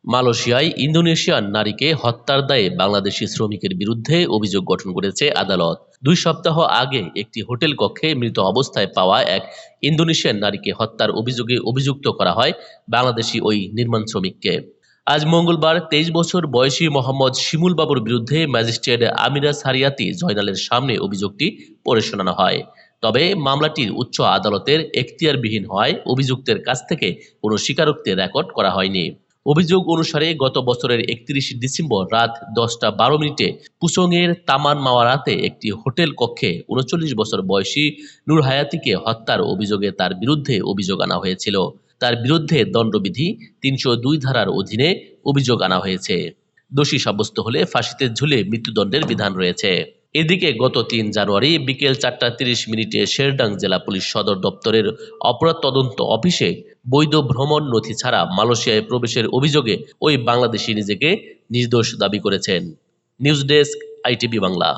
মালয়েশিয়ায় ইন্দোনেশিয়ান নারীকে হত্যার দায়ে বাংলাদেশি শ্রমিকের বিরুদ্ধে অভিযোগ গঠন করেছে আদালত। 2 সপ্তাহ আগে একটি হোটেল কক্ষে মৃত অবস্থায় পাওয়া এক ইন্দোনেশিয়ান নারীকে হত্যার অভিযোগে অভিযুক্ত করা হয় বাংলাদেশি ওই নির্মাণ শ্রমিককে। আজ মঙ্গলবার 23 বছর বয়সী মোহাম্মদ শিমুল বাবুর বিরুদ্ধে ম্যাজিস্ট্রেট আমিরা সারিয়াতি জয়নালের সামনে অভিযোগটি পড়ে শোনানো হয়। তবে মামলাটির উচ্চ আদালতের এখতিয়ারবিহীন হওয়ায় অভিযুক্তের কাছ থেকে কোনো স্বীকারোক্তির রেকর্ড করা হয়নি। অভিযোগ অনুসারে গত বছরের 31 ডিসেম্বর রাত 10টা 12 মিনিটে পুসংয়ের তামান মাওয়ারাতে একটি হোটেল কক্ষে 39 বছর বয়সী নূর হায়াতিকে হত্যার অভিযোগে তার বিরুদ্ধে অভিযোগ আনা হয়েছিল। তার বিরুদ্ধে দণ্ডবিধি 302 ধারার অধীনে অভিযোগ আনা হয়েছে। দোষী সাব্যস্ত হলে ফাঁসিতে ঝুলে মৃত্যুদণ্ডের বিধান রয়েছে। এদিকে গত 3 জানুয়ারি বিকেল 4টা 30 মিনিটে শেরডাং জেলা পুলিশ সদর দপ্তরের অপরাধ তদন্ত অফিসে বৈধ ভ্রমণ নথি ছাড়া মালয়েশিয়ায় প্রবেশের অভিযোগে ওই বাংলাদেশি নিজেকে নির্দোষ দাবি করেছেন। News desk, ITV Bangla.